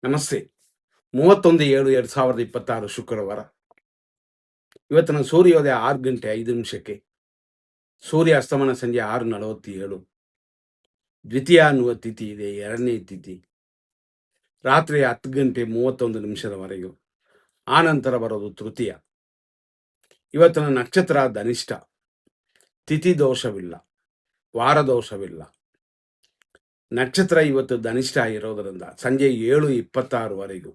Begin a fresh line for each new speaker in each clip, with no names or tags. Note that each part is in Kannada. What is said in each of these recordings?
ನಮಸ್ತೆ. 31/7/2026 ಶುಕ್ರವಾರ. ಇವತ್ತಿನ ಸೂರ್ಯೋದಯ 6 ಗಂಟೆ 5 ನಿಮಿಷಕ್ಕೆ, ಸೂರ್ಯ ಅಸ್ತಮನ ಸಂಜೆ 6:47. ದ್ವಿತೀಯ ಅನ್ನುವ ತಿಥಿ ಇದೆ, ಎರಡನೇ ತಿಥಿ. ರಾತ್ರಿ 10 ಗಂಟೆ 31 ನಿಮಿಷದವರೆಗೂ. ಆನಂತರ ಬರೋದು ತೃತೀಯ. ಇವತ್ತಿನ ನಕ್ಷತ್ರ ಧನಿಷ್ಠ. ತಿಥಿ ದೋಷವಿಲ್ಲ, ವಾರ ದೋಷವಿಲ್ಲ. ನಕ್ಷತ್ರ ಇವತ್ತು ಧನಿಷ್ಠ ಇರೋದರಿಂದ ಸಂಜೆ 7:26ವರೆಗೂ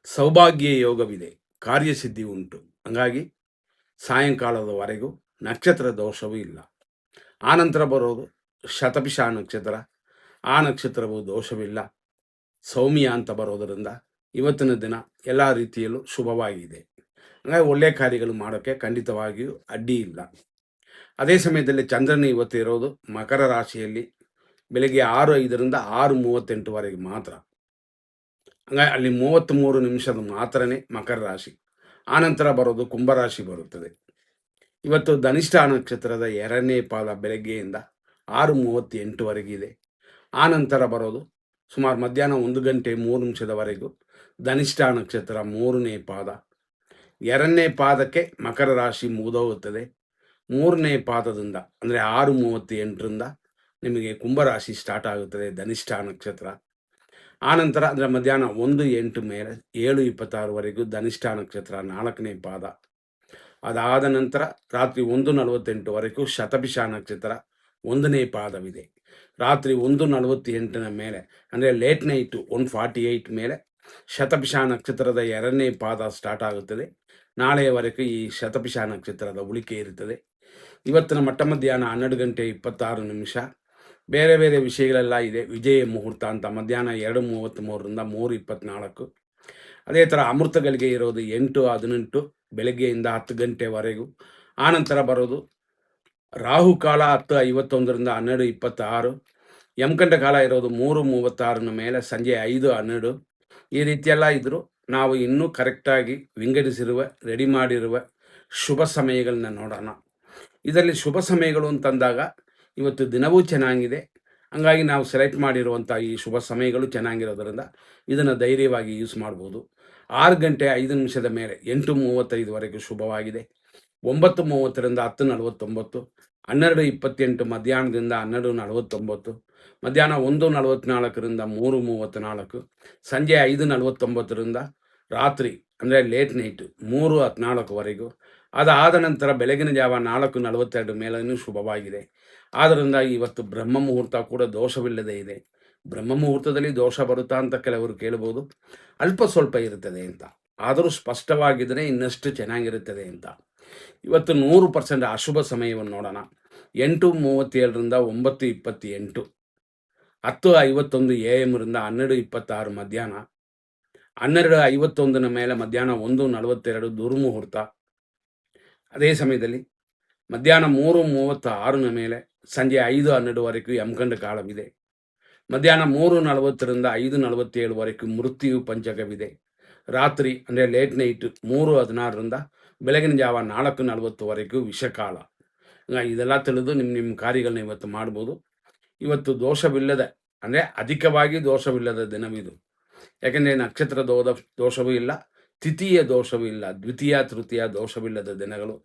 ಸೌಭಾಗ್ಯ ಯೋಗವಿದೆ, ಕಾರ್ಯಸಿದ್ಧಿ ಉಂಟು. ಹಂಗಾಗಿ ಸಾಯಂಕಾಲದವರೆಗೂ ನಕ್ಷತ್ರ ದೋಷವೂ ಇಲ್ಲ. ಆನಂತರ ಬರೋದು ಶತಭಿಷ ನಕ್ಷತ್ರ. ಆ ನಕ್ಷತ್ರವು ದೋಷವಿಲ್ಲ, ಸೌಮ್ಯ ಅಂತ ಬರೋದರಿಂದ ಇವತ್ತಿನ ದಿನ ಎಲ್ಲ ರೀತಿಯಲ್ಲೂ ಶುಭವಾಗಿದೆ. ಹಾಗಾಗಿ ಒಳ್ಳೆಯ ಕಾರ್ಯಗಳು ಮಾಡೋಕ್ಕೆ ಖಂಡಿತವಾಗಿಯೂ ಅಡ್ಡಿ ಇಲ್ಲ. ಅದೇ ಸಮಯದಲ್ಲಿ ಚಂದ್ರನ ಇವತ್ತು ಇರೋದು ಮಕರ ರಾಶಿಯಲ್ಲಿ ಬೆಳಗ್ಗೆ 6:05ರಿಂದ 6:38ವರೆಗೆ ಮಾತ್ರ. ಹಂಗಾಗಿ ಅಲ್ಲಿ 33 ನಿಮಿಷದ ಮಾತ್ರನೇ ಮಕರ ರಾಶಿ. ಆನಂತರ ಬರೋದು ಕುಂಭರಾಶಿ ಬರುತ್ತದೆ. ಇವತ್ತು ಧನಿಷ್ಠ ನಕ್ಷತ್ರದ ಎರಡನೇ ಪಾದ ಬೆಳಗ್ಗೆಯಿಂದ 6:38ವರೆಗಿದೆ. ಆನಂತರ ಬರೋದು ಸುಮಾರು ಮಧ್ಯಾಹ್ನ 1 ಗಂಟೆ 3 ನಿಮಿಷದವರೆಗೂ ಧನಿಷ್ಠ ನಕ್ಷತ್ರ 3ನೇ ಪಾದ. ಎರಡನೇ ಪಾದಕ್ಕೆ ಮಕರ ರಾಶಿ ಮುಗಿದೋಗುತ್ತದೆ. 3ನೇ ಪಾದದಿಂದ ಅಂದರೆ 6:38ರಿಂದ ನಿಮಗೆ ಕುಂಭರಾಶಿ ಸ್ಟಾರ್ಟ್ ಆಗುತ್ತದೆ, ಧನಿಷ್ಠ ನಕ್ಷತ್ರ. ಆನಂತರ ಅಂದರೆ ಮಧ್ಯಾಹ್ನ 1:08 ಮೇಲೆ 7:26ವರೆಗೂ ಧನಿಷ್ಠ ನಕ್ಷತ್ರ 4ನೇ ಪಾದ. ಅದಾದ ನಂತರ ರಾತ್ರಿ 1:48ವರೆಗೂ ಶತಭಿಷ ನಕ್ಷತ್ರ 1ನೇ ಪಾದವಿದೆ. ರಾತ್ರಿ 1:48ನ ಮೇಲೆ ಅಂದರೆ ಲೇಟ್ ನೈಟು 1:48 ಮೇಲೆ ಶತಭಿಷ ನಕ್ಷತ್ರದ 2ನೇ ಪಾದ ಸ್ಟಾರ್ಟ್ ಆಗುತ್ತದೆ. ನಾಳೆಯವರೆಗೂ ಈ ಶತಭಿಷ ನಕ್ಷತ್ರದ ಉಳಿಕೆ ಇರುತ್ತದೆ. ಇವತ್ತಿನ ಮಟ್ಟ ಮಧ್ಯಾಹ್ನ 12 ಗಂಟೆ 26 ನಿಮಿಷ. ಬೇರೆ ಬೇರೆ ವಿಷಯಗಳೆಲ್ಲ ಇದೆ. ವಿಜಯ ಮುಹೂರ್ತ ಅಂತ ಮಧ್ಯಾಹ್ನ 2:33ರಿಂದ 3:24. ಅದೇ ಥರ ಅಮೃತಗಳಿಗೆ ಇರೋದು 8:18 ಬೆಳಗ್ಗೆಯಿಂದ 10 ಗಂಟೆವರೆಗೂ. ಆನಂತರ ಬರೋದು ರಾಹುಕಾಲ 10:51ರಿಂದ 12:26. ಯಮಕಂಠ ಕಾಲ ಇರೋದು 3:36ನ ಮೇಲೆ ಸಂಜೆ 5:12. ಈ ರೀತಿಯೆಲ್ಲ ಇದ್ದರೂ ನಾವು ಇನ್ನೂ ಕರೆಕ್ಟಾಗಿ ವಿಂಗಡಿಸಿರುವ ರೆಡಿ ಮಾಡಿರುವ ಶುಭ ಸಮಯಗಳನ್ನ ನೋಡೋಣ. ಇದರಲ್ಲಿ ಶುಭ ಸಮಯಗಳು ಅಂತಂದಾಗ ಇವತ್ತು ದಿನವೂ ಚೆನ್ನಾಗಿದೆ. ಹಂಗಾಗಿ ನಾವು ಸೆಲೆಕ್ಟ್ ಮಾಡಿರುವಂಥ ಈ ಶುಭ ಸಮಯಗಳು ಚೆನ್ನಾಗಿರೋದರಿಂದ ಇದನ್ನು ಧೈರ್ಯವಾಗಿ ಯೂಸ್ ಮಾಡ್ಬೋದು. 6 ಗಂಟೆ 5 ನಿಮಿಷದ ಮೇಲೆ 8:35ವರೆಗೂ ಶುಭವಾಗಿದೆ. 9:30ರಿಂದ 10:49, 12:28 ಮಧ್ಯಾಹ್ನದಿಂದ 12:49, ಮಧ್ಯಾಹ್ನ 1:44ರಿಂದ 3:34, ಸಂಜೆ 5:49ರಿಂದ ರಾತ್ರಿ ಅಂದರೆ ಲೇಟ್ ನೈಟು 3:14ವರೆಗೂ. ಅದಾದ ನಂತರ ಬೆಳಗಿನ ಜಾವ 4:42 ಮೇಲೂ ಶುಭವಾಗಿದೆ. ಆದ್ದರಿಂದ ಇವತ್ತು ಬ್ರಹ್ಮ ಮುಹೂರ್ತ ಕೂಡ ದೋಷವಿಲ್ಲದೆ ಇದೆ. ಬ್ರಹ್ಮ ಮುಹೂರ್ತದಲ್ಲಿ ದೋಷ ಬರುತ್ತಾ ಅಂತ ಕೆಲವರು ಕೇಳ್ಬೋದು. ಅಲ್ಪ ಸ್ವಲ್ಪ ಇರುತ್ತದೆ ಅಂತ, ಆದರೂ ಸ್ಪಷ್ಟವಾಗಿದ್ದರೆ ಇನ್ನಷ್ಟು ಚೆನ್ನಾಗಿರುತ್ತದೆ ಅಂತ. ಇವತ್ತು 100% ಅಶುಭ ಸಮಯವನ್ನು ನೋಡೋಣ. 8:37ರಿಂದ 9:28, 10:51 AM-ರಿಂದ 12:26 ಮಧ್ಯಾಹ್ನ, 12:51ನ ಮೇಲೆ ಮಧ್ಯಾಹ್ನ 1:42 ದುರ್ಮುಹೂರ್ತ. ಅದೇ ಸಮಯದಲ್ಲಿ ಮಧ್ಯಾಹ್ನ 3:36ನ ಮೇಲೆ ಸಂಜೆ 5:12ವರೆಗೂ ಯಮಗಂಡ ಕಾಲವಿದೆ. ಮಧ್ಯಾಹ್ನ 3:40ರಿಂದ 5:47ವರೆಗೂ ಮೃತ್ಯು ಪಂಚಕವಿದೆ. ರಾತ್ರಿ ಅಂದರೆ ಲೇಟ್ ನೈಟ್ 3:16ರಿಂದ ಬೆಳಗಿನ ಜಾವ 4:40ವರೆಗೂ ವಿಷಕಾಲ. ಇದೆಲ್ಲ ತಿಳಿದು ನಿಮ್ಮ ಕಾರ್ಯಗಳನ್ನ ಇವತ್ತು ಮಾಡ್ಬೋದು. ಇವತ್ತು ದೋಷವಿಲ್ಲದ ಅಂದರೆ ಅಧಿಕವಾಗಿ ದೋಷವಿಲ್ಲದ ದಿನವಿದು. ಯಾಕೆಂದರೆ ನಕ್ಷತ್ರ ದೋಷವೂ ಇಲ್ಲ, ತಿಥಿಯ ದೋಷವೂ ಇಲ್ಲ, ದ್ವಿತೀಯ ತೃತೀಯ ದೋಷವಿಲ್ಲದ ದಿನಗಳು.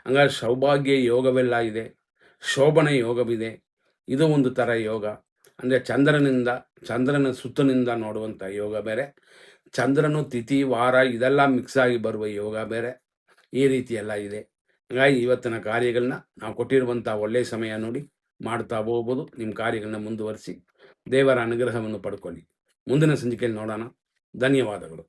ಹಂಗಾಗಿ ಸೌಭಾಗ್ಯ ಯೋಗವೆಲ್ಲ ಇದೆ, ಶೋಭನ ಯೋಗವಿದೆ. ಇದು ಒಂದು ಥರ ಯೋಗ. ಅಂದರೆ ಚಂದ್ರನ ಸುತ್ತನಿಂದ ನೋಡುವಂಥ ಯೋಗ ಬೇರೆ, ಚಂದ್ರನು ತಿಥಿ ವಾರ ಇದೆಲ್ಲ ಮಿಕ್ಸ್ ಆಗಿ ಬರುವ ಯೋಗ ಬೇರೆ. ಈ ರೀತಿ ಎಲ್ಲ ಇದೆ. ಹಾಗಾಗಿ ಇವತ್ತಿನ ಕಾರ್ಯಗಳನ್ನ ನಾವು ಕೊಟ್ಟಿರುವಂಥ ಒಳ್ಳೆಯ ಸಮಯ ನೋಡಿ ಮಾಡ್ತಾ ಹೋಗ್ಬೋದು. ನಿಮ್ಮ ಕಾರ್ಯಗಳನ್ನ ಮುಂದುವರಿಸಿ ದೇವರ ಅನುಗ್ರಹವನ್ನು ಪಡ್ಕೊಳ್ಳಿ. ಮುಂದಿನ ಸಂಚಿಕೆಯಲ್ಲಿ ನೋಡೋಣ. ಧನ್ಯವಾದಗಳು.